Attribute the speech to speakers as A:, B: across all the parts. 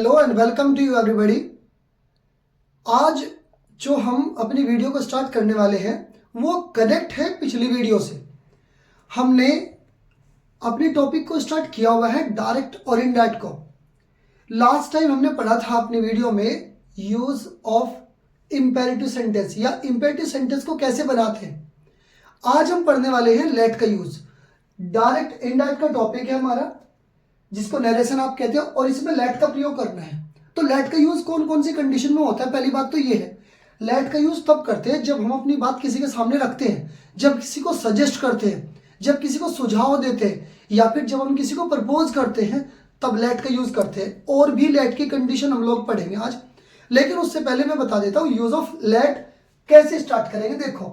A: Hello and welcome to you everybody. आज जो हम अपनी वीडियो को स्टार्ट करने वाले हैं वो कनेक्ट है पिछली वीडियो से। हमने अपने टॉपिक को स्टार्ट किया हुआ है डायरेक्ट और इनडायरेक्ट को। लास्ट टाइम हमने पढ़ा था अपनी वीडियो में यूज ऑफ इंपेरेटिव सेंटेंस या इंपेरेटिव सेंटेंस को कैसे बनाते हैं। आज हम पढ़ने वाले हैं लेट का यूज। डायरेक्ट इनडायरेक्ट का टॉपिक है हमारा, जिसको नरेशन आप कहते हो, और इसमें लेट का प्रयोग करना है। तो लेट का यूज कौन कौन सी कंडीशन में होता है? पहली बात तो ये है, लेट का यूज तब करते हैं जब हम अपनी बात किसी के सामने रखते हैं, जब किसी को सजेस्ट करते हैं, जब किसी को सुझाव देते हैं, या फिर जब हम किसी को प्रपोज करते हैं, तब लेट का यूज करते हैं। और भी लेट की कंडीशन हम लोग पढ़ेंगे आज, लेकिन उससे पहले मैं बता देता हूं यूज ऑफ लेट कैसे स्टार्ट करेंगे। देखो,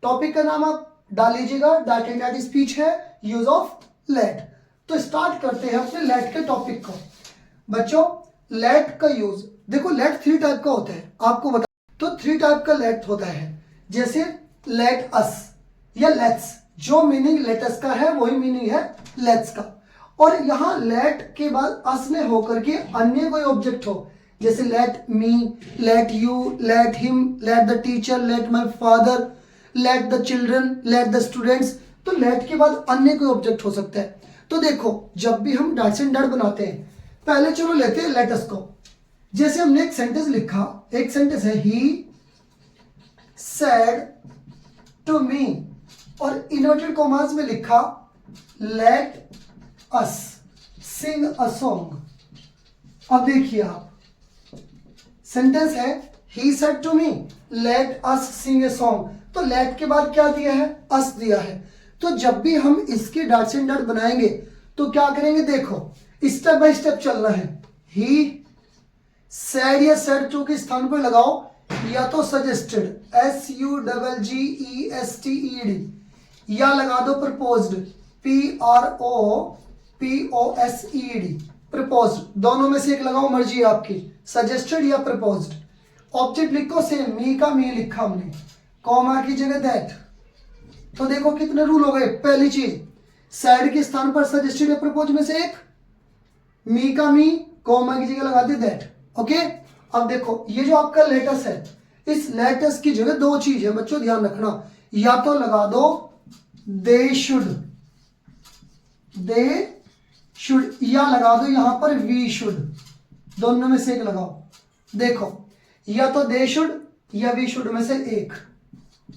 A: टॉपिक का नाम आप डाल लीजिएगा, डायरेक्ट इनडायरेक्ट स्पीच है, यूज ऑफ लेट। तो स्टार्ट करते हैं अपने लेट के टॉपिक को। बच्चों, लेट का यूज देखो, लेट 3 टाइप का होता है, आपको बता। तो 3 टाइप का लेट होता है, जैसे लेट अस या लेट्स। जो मीनिंग लेटस का है वही मीनिंग है लेट्स का। और यहां लेट के बाद अस में होकर के अन्य कोई ऑब्जेक्ट हो, जैसे let me, let you, let him, let the teacher, let my father, let the children, let the students. तो लेट के बाद अन्य कोई ऑब्जेक्ट हो सकता है। तो देखो, जब भी हम डैट से डैट बनाते हैं, पहले चलो लेते हैं लेटस को। जैसे हमने एक सेंटेंस लिखा, एक सेंटेंस है ही सेड टू मी, और इन्वर्टेड कॉमास में लिखा late us Singh a song. अब देखिए आप, सेंटेंस है he said to me, let us sing a song. तो लेट के बाद क्या दिया है? अस दिया है। तो जब भी हम इसके डॉट से डॉट बनाएंगे तो क्या करेंगे? देखो, स्टेप बाय स्टेप चलना है। ही सेड या सेड टू के स्थान पर लगाओ या तो सजेस्टेड SUGGESTED, या लगा दो प्रपोज्ड PROPOSED, प्रपोज्ड। दोनों में से एक लगाओ, मर्जी है आपकी, सजेस्टेड या प्रपोज्ड। ऑब्जेक्ट लिखो सेम, मी का मी लिखा हमने, कॉमा की जगह दैट। तो देखो कितने रूल हो गए। पहली चीज, सैड के स्थान पर सजेस्टेड या प्रपोज में से एक, मी का मी, कॉमा की जगह लगा दे दैट। ओके, अब देखो ये जो आपका लेटस है, इस लेटस की जगह 2 चीज है बच्चों, ध्यान रखना। या तो लगा दो दे शुड, या लगा दो यहां पर वी शुड। दोनों में से एक लगाओ। देखो, या तो दे शुड या वी शुड में से एक,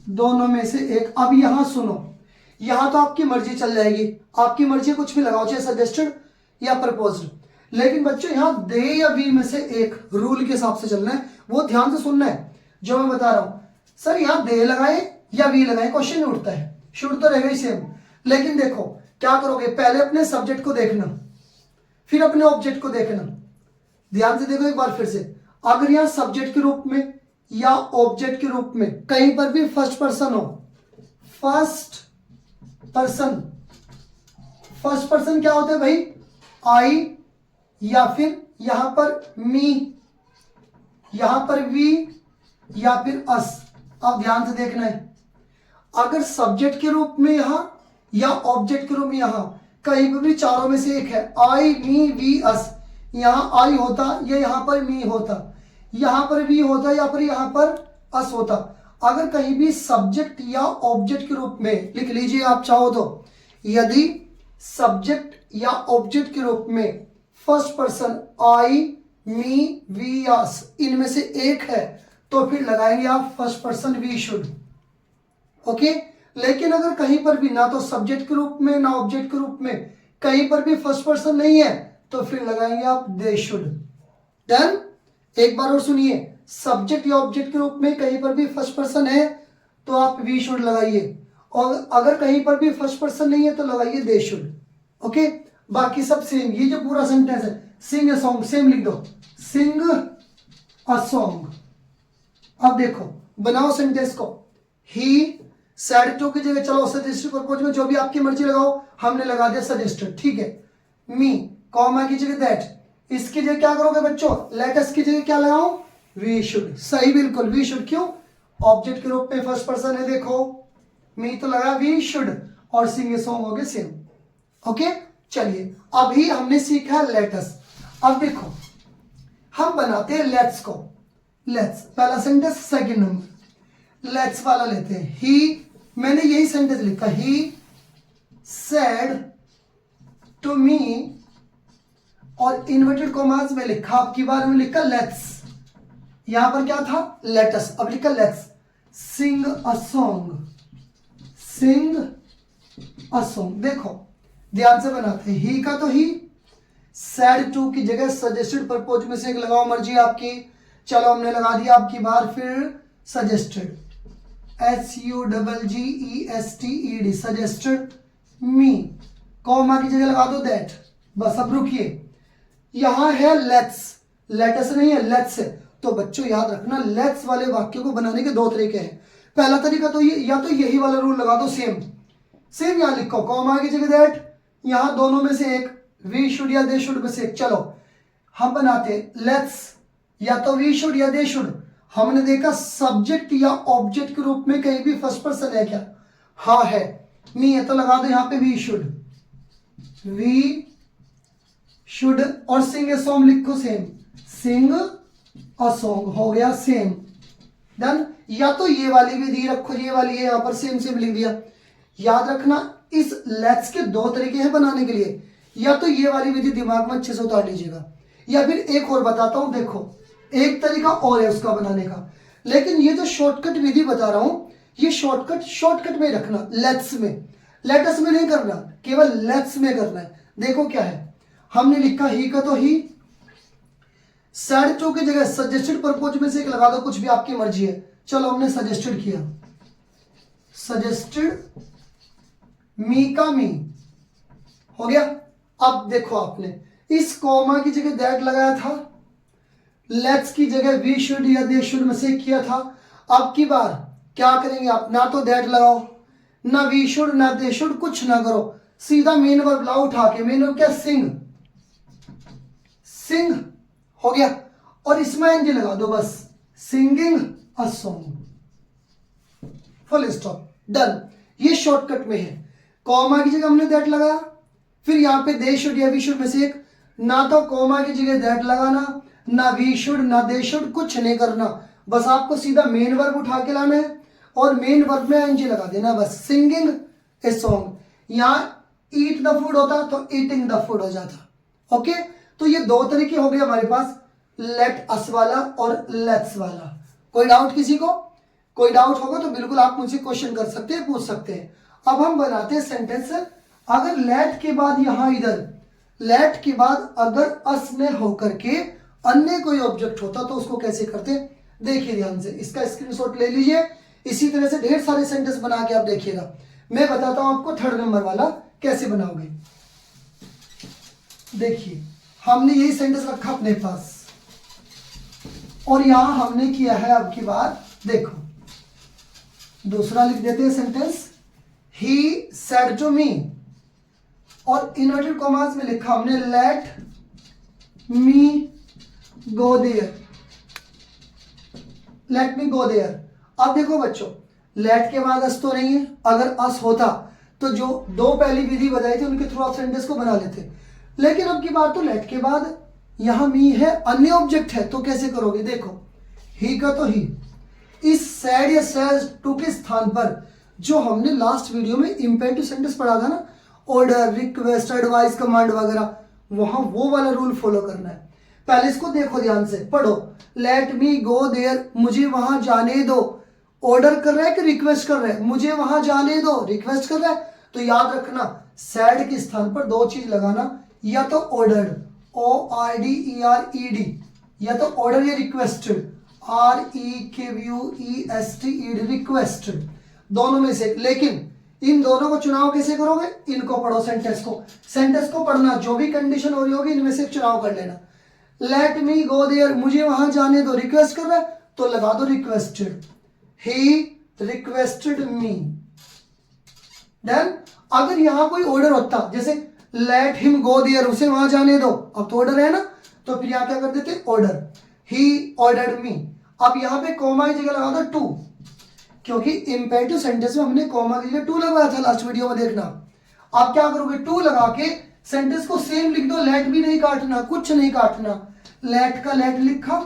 A: दोनों में से एक। अब यहां सुनो, यहां तो आपकी मर्जी चल जाएगी, आपकी मर्जी कुछ भी लगाओ, चाहे सजेस्टेड या प्रपोज्ड। लेकिन बच्चों यहां दे या वी में से एक रूल के हिसाब से चलना है, वो ध्यान से सुनना है जो मैं बता रहा हूं। सर यहां दे लगाए या वी लगाए, क्वेश्चन नहीं उठता है, शुड तो रहेगा ही सेम। लेकिन देखो क्या करोगे, पहले अपने सब्जेक्ट को देखना, फिर अपने ऑब्जेक्ट को देखना। ध्यान से देखो एक बार फिर से, अगर यहां सब्जेक्ट के रूप में या ऑब्जेक्ट के रूप में कहीं पर भी फर्स्ट पर्सन हो, फर्स्ट पर्सन क्या होता है भाई? आई, या फिर यहां पर मी, यहां पर वी, या फिर अस। अब ध्यान से देखना है, अगर सब्जेक्ट के रूप में यहां या ऑब्जेक्ट के रूप में यहां कहीं पर भी चारों में से एक है, आई, मी, वी, अस, यहां आई होता या यहां पर मी होता, यहां पर वी होता या फिर यहां पर अस होता। अगर कहीं भी सब्जेक्ट या ऑब्जेक्ट के रूप में लिख लीजिए आप चाहो तो, यदि सब्जेक्ट या ऑब्जेक्ट के रूप में first person I, me, we, us इनमें से एक है, तो फिर लगाएंगे आप first person we should. Okay, लेकिन अगर कहीं पर भी ना तो सब्जेक्ट के रूप में ना ऑब्जेक्ट के रूप में कहीं पर भी फर्स्ट पर्सन नहीं है, तो फिर लगाएंगे आप दे शुड। डन? एक बार और सुनिए, सब्जेक्ट या ऑब्जेक्ट के रूप में कहीं पर भी फर्स्ट पर्सन है तो आप वी शुड लगाइए, और अगर कहीं पर भी फर्स्ट पर्सन नहीं है तो लगाइए दे शुड। ओके, बाकी सब सेम। ये जो पूरा सेंटेंस है, सिंग अ सॉन्ग, सेम लिख दो, सिंग अ सॉन्ग। अब देखो, बनाओ सेंटेंस को। ही सेड टू की जगह चलो सजेस्टेड प्रपोज में जो भी आपकी मर्जी लगाओ, हमने लगा दिया सजेस्टेड, ठीक है। मी, कॉमा की जगह दैट, इसकी जगह क्या करोगे बच्चों? लेटस की जगह क्या लगाऊं? We should. सही, बिल्कुल वी शुड। क्यों? ऑब्जेक्ट के रूप में फर्स्ट पर्सन है, देखो मी तो लगा वी शुड, और सिंग ए सॉन्ग हो गए सेम। ओके, चलिए अभी हमने सीखा लेटस। अब देखो, हम बनाते हैं लेट्स को। लेट्स पहला सेंटेंस, सेकंड नंबर लेट्स वाला लेते हैं। ही, मैंने यही सेंटेंस लिखा, ही सेड टू मी, और इन्वर्टेड कॉमास में लिखा, आपकी बार में लिखा लेट्स, यहां पर क्या था लेटस, अब लिखा let's sing a song, sing a song. देखो ध्यान से बनाते हैं, ही का तो ही, सैड टू की जगह सजेस्टेड परपोज में से एक लगाओ, मर्जी आपकी। चलो हमने लगा दिया आपकी बार, फिर suggested, SUGGESTED, suggested me, comma की जगह लगा दो दैट। बस अब रुकिए, यहां है लेट्स, लेटस नहीं है लेट्स है। तो बच्चों याद रखना, लेट्स वाले वाक्य को बनाने के दो तरीके हैं। पहला तरीका तो ये, या तो यही वाला रूल लगा दो, सेम सेम यहां लिखो, कॉमा की जगह दैट, यहां दोनों में से एक, वी शुड या दे शुड में से एक। चलो हम बनाते लेट्स, या तो वी शुड या दे शुड। हमने देखा सब्जेक्ट या ऑब्जेक्ट के रूप में कहीं भी फर्स्ट पर्सन है क्या? हाँ है। मी है तो लगा दो यहां पे वी शुड, वी शुड, और सिंग ए सॉन्ग लिखो सेम, सिंग अ सॉन्ग, हो गया सेम। डन। या तो ये वाली विधि रखो, ये वाली है यहां पर सेम सेम लिख दिया। याद रखना इस लेट्स के दो तरीके हैं बनाने के लिए, या तो ये वाली विधि दिमाग में अच्छे से उतार लीजिएगा, या फिर एक और बताता हूं, देखो एक तरीका और है उसका बनाने का। लेकिन ये जो शॉर्टकट विधि बता रहा हूं, ये शॉर्टकट में रखना, लेट्स में, लेटस में नहीं करना, केवल लेट्स में करना है। देखो क्या है, हमने लिखा ही का तो ही, सैड टू की जगह सजेस्टेड परपोज में से एक लगा दो, कुछ भी आपकी मर्जी है। चलो हमने सजेस्टेड किया, सजेस्टेड मी का मी, हो गया। अब देखो आपने इस कॉमा की जगह दैट लगाया था, लेट्स की जगह वी शुड या दे शुड में से किया था। अब की बार क्या करेंगे आप, ना तो दैट लगाओ, ना वी शुड, ना दे शुड, कुछ ना करो, सीधा मेन वर्ब लाओ उठा के। मेन वर्ब क्या, सिंग, सिंग, हो गया। और इसमें एनजी लगा दो बस, singing a song, full stop, done. ये शॉर्टकट में है। कॉमा की जगह हमने दैट लगाया, फिर यहां पे दे शुड या वी शुड में से एक, ना तो कॉमा की जगह दैट लगाना, ना वी शुड, ना दे शुड, कुछ नहीं करना, बस आपको सीधा मेन वर्ब उठा के लाना है और मेन वर्ब में एनजी लगा देना, बस सिंगिंग ए सॉन्ग। यहां ईट द फूड होता तो ईटिंग द फूड हो जाता। ओके, तो ये दो तरीके हो गए हमारे पास, लेट अस वाला और लेट्स वाला। कोई डाउट किसी को? कोई डाउट होगा तो बिल्कुल आप मुझसे क्वेश्चन कर सकते हैं, पूछ सकते हैं। अब हम बनाते हैं सेंटेंस। अगर लेट के बाद यहां इधर, लेट के बाद अगर अस ने होकर के अन्य कोई ऑब्जेक्ट होता तो उसको कैसे करते, देखिए ध्यान से, इसका स्क्रीनशॉट ले लीजिए। इसी तरह से ढेर सारे सेंटेंस बना के आप देखिएगा। मैं बताता हूं आपको थर्ड नंबर वाला कैसे बनाओगे। देखिए हमने यही सेंटेंस रखा अपने पास, और यहां हमने किया है आपकी बात, देखो दूसरा लिख देते हैं sentence, he said to me, और इन्वर्टेड कॉमास में लिखा हमने let me go there, let me go there. अब देखो बच्चों, लेट के बाद अस तो नहीं है, अगर अस होता तो जो दो पहली विधि बताई थी उनके थ्रू आप सेंटेंस को बना लेते, लेकिन अब की बात तो लेट के बाद यहां मी है, अन्य ऑब्जेक्ट है, तो कैसे करोगे? देखो ही का तो ही, इस सैड या सैड टू के स्थान पर जो हमने लास्ट वीडियो में इंपेरेटिव सेंटेंस पढ़ा था ना, ऑर्डर, रिक्वेस्ट, एडवाइस, कमांड वगैरह, वहां वो वाला रूल फॉलो करना है। पहले इसको देखो ध्यान से, पढ़ो, लेट मी गो देयर, मुझे वहां जाने दो। ऑर्डर कर रहा है कि रिक्वेस्ट कर रहा है? मुझे वहां जाने दो, रिक्वेस्ट कर रहा है। तो याद रखना सैड के स्थान पर दो चीज लगाना, या तो ऑर्डर्ड, ORDERED, या तो ऑर्डर या रिक्वेस्टेड, REQUESTED, रिक्वेस्टेड, दोनों में से। लेकिन इन दोनों को चुनाव कैसे करोगे? इनको पढ़ो, सेंटेंस को पढ़ना, जो भी कंडीशन हो रही होगी इनमें से चुनाव कर लेना। लेट मी गो देयर, मुझे वहां जाने दो, रिक्वेस्ट कर रहा है तो लगा दो requested, he requested me. Then अगर यहां कोई ऑर्डर होता, जैसे लेट हिम गो देयर, उसे वहां जाने दो, अब तो ऑर्डर है ना, तो फिर यहां क्या कर देते, ऑर्डर, ही ऑर्डर्ड मी। अब यहां पे कॉमा की जगह लगा दो टू, क्योंकि इंपेरेटिव सेंटेंस में हमने कॉमा की जगह टू लगाया था लास्ट वीडियो में, देखना। आप क्या करोगे, टू लगा के सेंटेंस को सेम लिख दो, लेट भी नहीं काटना, कुछ नहीं काटना, लेट का लेट लिखा,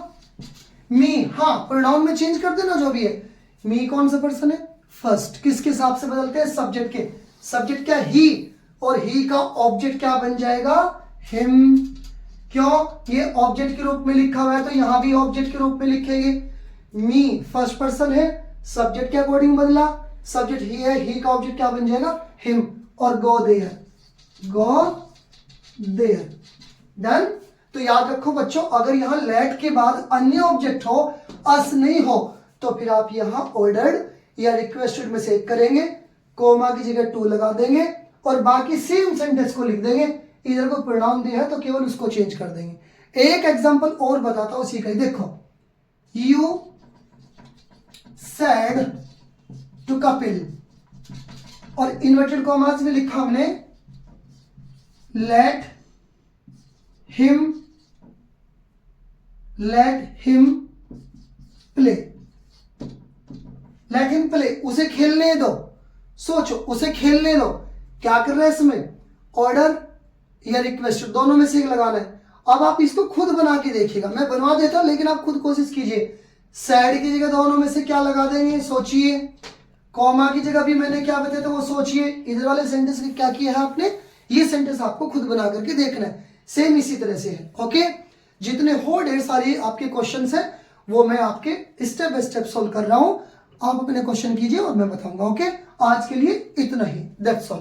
A: मी, हाँ प्रोनाउन में चेंज कर देना जो भी है। मी कौन सा पर्सन है? फर्स्ट। किसके हिसाब से बदलते हैं? सब्जेक्ट के। सब्जेक्ट क्या? ही, और ही का ऑब्जेक्ट क्या बन जाएगा? हिम। क्यों? ये ऑब्जेक्ट के रूप में लिखा हुआ है तो यहां भी ऑब्जेक्ट के रूप में लिखेंगे। मी फर्स्ट पर्सन है, सब्जेक्ट के अकॉर्डिंग बदला, सब्जेक्ट ही है, ही का ऑब्जेक्ट क्या बन जाएगा? हिम। और go there, go there. Done. तो याद रखो बच्चों, अगर यहां लेट के बाद अन्य ऑब्जेक्ट हो, अस नहीं हो, तो फिर आप यहां ऑर्डर्ड या रिक्वेस्टेड में से एक करेंगे, कोमा की जगह टू लगा देंगे और बाकी सेम सेंटेंस को लिख देंगे। इधर को प्रोनाउन दिया है तो केवल उसको चेंज कर देंगे। एक एग्जांपल और बताता हूं उसी का ही। देखो, यू सैड टू कपिल, और इन्वर्टेड कॉमास में लिखा हमने let him play. Let him play, उसे खेलने दो। सोचो, उसे खेलने दो, क्या कर रहे हैं इसमें? ऑर्डर या रिक्वेस्ट, दोनों में से एक लगाना है। अब आप इसको खुद बना के देखिएगा, मैं बनवा देता हूं लेकिन आप खुद कोशिश कीजिए। सैड की जगह दोनों में से क्या लगा देंगे? सोचिए। कॉमा की जगह भी मैंने क्या बताया था वो सोचिए। इधर वाले सेंटेंस में क्या किया है आपने? ये सेंटेंस आपको खुद बना करके देखना है। सेम इसी तरह से है। ओके, जितने हो ढेर सारी आपके क्वेश्चंस हैं वो मैं आपके स्टेप बाय स्टेप सोल्व कर रहा हूं। आप अपने क्वेश्चन कीजिए और मैं बताऊंगा। ओके, आज के लिए इतना ही, दैट्स ऑल।